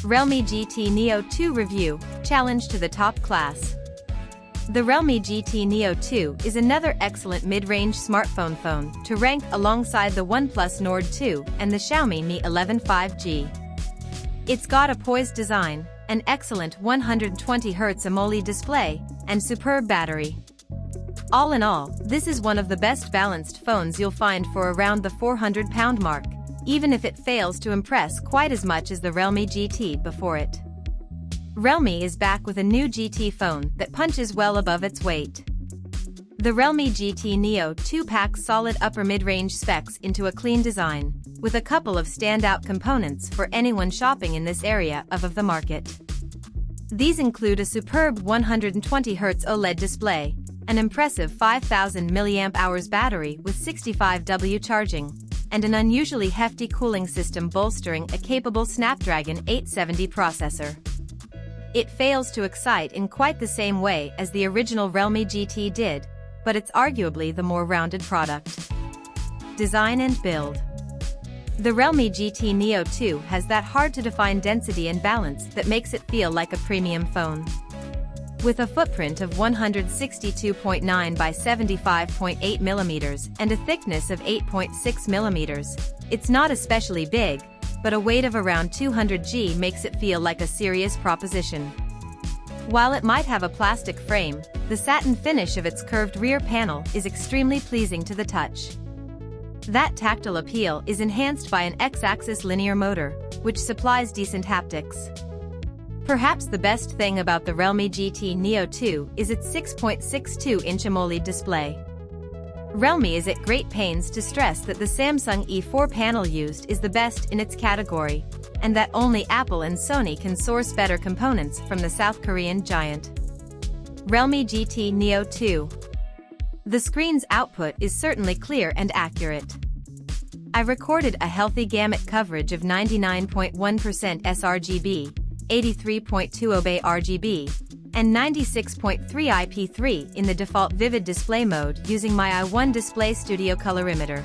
Realme GT Neo 2 Review, Challenge to the Top Class. The Realme GT Neo 2 is another excellent mid-range smartphone phone to rank alongside the OnePlus Nord 2 and the Xiaomi Mi 11 5G. It's got a poised design, an excellent 120Hz AMOLED display, and superb battery. All in all, this is one of the best balanced phones you'll find for around the £400 mark, even if it fails to impress quite as much as the Realme GT before it. Realme is back with a new GT phone that punches well above its weight. The Realme GT Neo 2 packs solid upper mid-range specs into a clean design, with a couple of standout components for anyone shopping in this area of the market. These include a superb 120Hz OLED display, an impressive 5000 mAh battery with 65W charging, and an unusually hefty cooling system bolstering a capable Snapdragon 870 processor. It fails to excite in quite the same way as the original Realme GT did, but it's arguably the more rounded product. Design and build. The Realme GT Neo 2 has that hard-to-define density and balance that makes it feel like a premium phone. With a footprint of 162.9 by 75.8 mm and a thickness of 8.6 mm, it's not especially big, but a weight of around 200 g makes it feel like a serious proposition. While it might have a plastic frame, the satin finish of its curved rear panel is extremely pleasing to the touch. That tactile appeal is enhanced by an X-axis linear motor, which supplies decent haptics. Perhaps the best thing about the Realme GT Neo 2 is its 6.62-inch AMOLED display. Realme is at great pains to stress that the Samsung E4 panel used is the best in its category, and that only Apple and Sony can source better components from the South Korean giant. Realme GT Neo 2. The screen's output is certainly clear and accurate. I recorded a healthy gamut coverage of 99.1% sRGB, 83.20 Bay RGB, and 96.3 IP3 in the default vivid display mode using my i1 Display Studio colorimeter.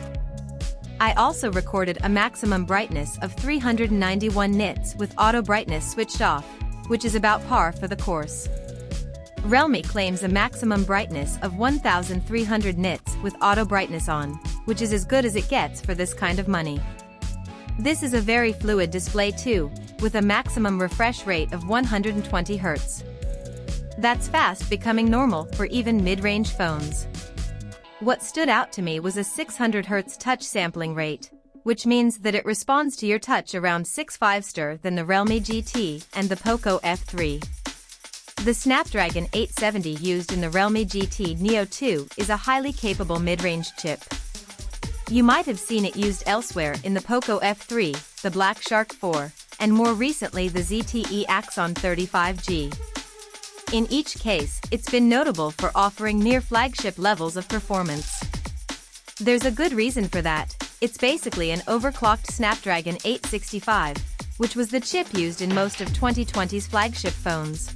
I also recorded a maximum brightness of 391 nits with auto brightness switched off, which is about par for the course. Realme claims a maximum brightness of 1300 nits with auto brightness on, which is as good as it gets for this kind of money. This is a very fluid display too, with a maximum refresh rate of 120 Hz. That's fast becoming normal for even mid-range phones. What stood out to me was a 600 Hz touch sampling rate, which means that it responds to your touch around 6 faster than the Realme GT and the Poco F3. The Snapdragon 870 used in the Realme GT Neo 2 is a highly capable mid-range chip. You might have seen it used elsewhere in the Poco F3, the Black Shark 4, and more recently the ZTE Axon 35G. In each case, it's been notable for offering near flagship levels of performance. There's a good reason for that. It's basically an overclocked Snapdragon 865, which was the chip used in most of 2020's flagship phones.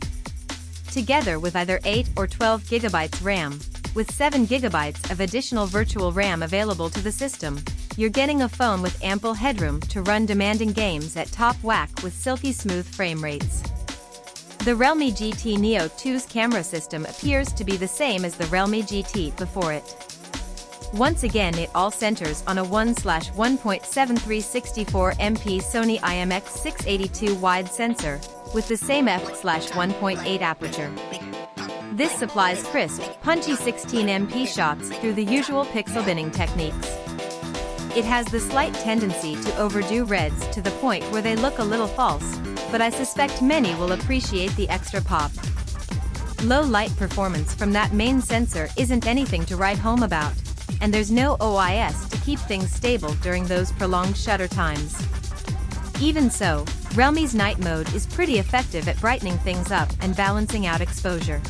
Together with either 8 or 12 GB RAM, with 7 GB of additional virtual RAM available to the system, you're getting a phone with ample headroom to run demanding games at top whack with silky smooth frame rates. The Realme GT Neo 2's camera system appears to be the same as the Realme GT before it. Once again, it all centers on a 1/1.7364MP Sony IMX682 wide sensor, with the same f/1.8 aperture. This supplies crisp, punchy 16MP shots through the usual pixel binning techniques. It has the slight tendency to overdo reds to the point where they look a little false, but I suspect many will appreciate the extra pop. Low light performance from that main sensor isn't anything to write home about, and there's no OIS to keep things stable during those prolonged shutter times. Even so, Realme's night mode is pretty effective at brightening things up and balancing out exposure.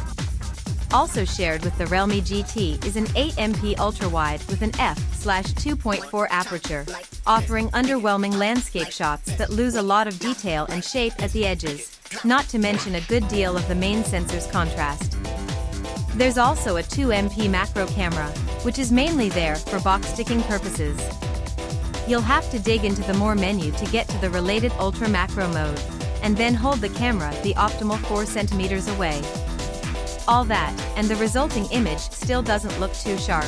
Also shared with the Realme GT is an 8MP ultrawide with an f/2.4 aperture, offering underwhelming landscape shots that lose a lot of detail and shape at the edges, not to mention a good deal of the main sensor's contrast. There's also a 2MP macro camera, which is mainly there for box sticking purposes. You'll have to dig into the More menu to get to the related Ultra Macro mode, and then hold the camera the optimal 4 centimeters away. All that, and the resulting image still doesn't look too sharp.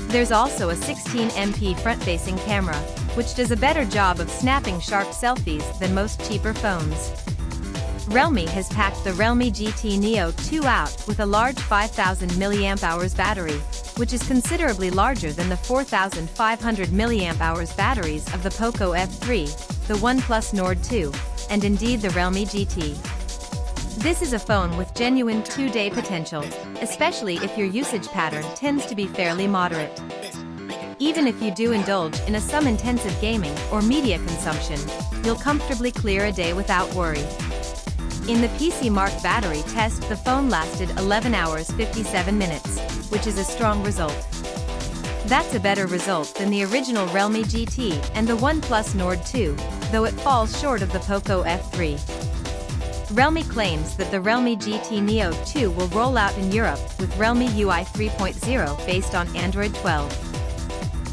There's also a 16MP front-facing camera, which does a better job of snapping sharp selfies than most cheaper phones. Realme has packed the Realme GT Neo 2 out with a large 5000 mAh battery, which is considerably larger than the 4500 mAh batteries of the Poco F3, the OnePlus Nord 2, and indeed the Realme GT. This is a phone with genuine 2-day potential, especially if your usage pattern tends to be fairly moderate. Even if you do indulge in some intensive gaming or media consumption, you'll comfortably clear a day without worry. In the PC Mark battery test, the phone lasted 11 hours 57 minutes, which is a strong result. That's a better result than the original Realme GT and the OnePlus Nord 2, though it falls short of the Poco F3. Realme claims that the Realme GT Neo 2 will roll out in Europe with Realme UI 3.0 based on Android 12.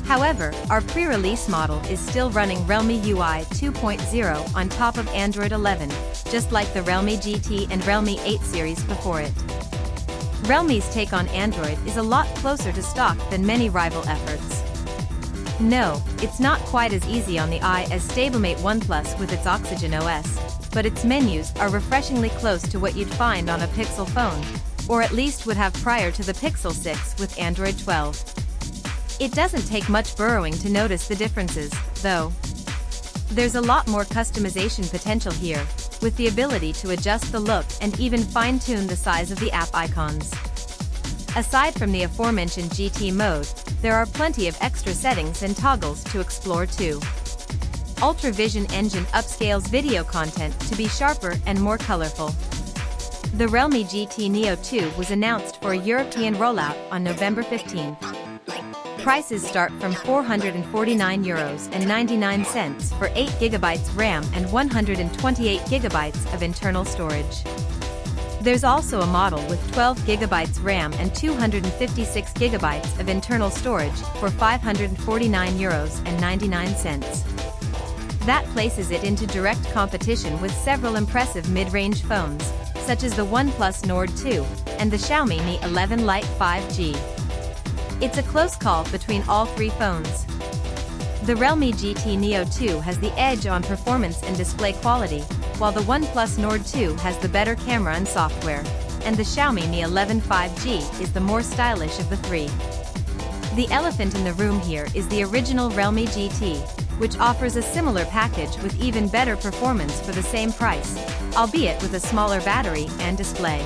However, our pre-release model is still running Realme UI 2.0 on top of Android 11, just like the Realme GT and Realme 8 series before it. Realme's take on Android is a lot closer to stock than many rival efforts. No, it's not quite as easy on the eye as stablemate OnePlus with its Oxygen OS, but its menus are refreshingly close to what you'd find on a Pixel phone, or at least would have prior to the Pixel 6 with Android 12. It doesn't take much burrowing to notice the differences, though. There's a lot more customization potential here, with the ability to adjust the look and even fine-tune the size of the app icons. Aside from the aforementioned GT mode, there are plenty of extra settings and toggles to explore too. Ultra Vision Engine upscales video content to be sharper and more colorful. The Realme GT Neo 2 was announced for a European rollout on November 15th. Prices start from €449.99 for 8GB RAM and 128GB of internal storage. There's also a model with 12GB RAM and 256GB of internal storage for €549.99. That places it into direct competition with several impressive mid-range phones, such as the OnePlus Nord 2 and the Xiaomi Mi 11 Lite 5G. It's a close call between all three phones. The Realme GT Neo 2 has the edge on performance and display quality, while the OnePlus Nord 2 has the better camera and software, and the Xiaomi Mi 11 5G is the more stylish of the three. The elephant in the room here is the original Realme GT, which offers a similar package with even better performance for the same price, albeit with a smaller battery and display.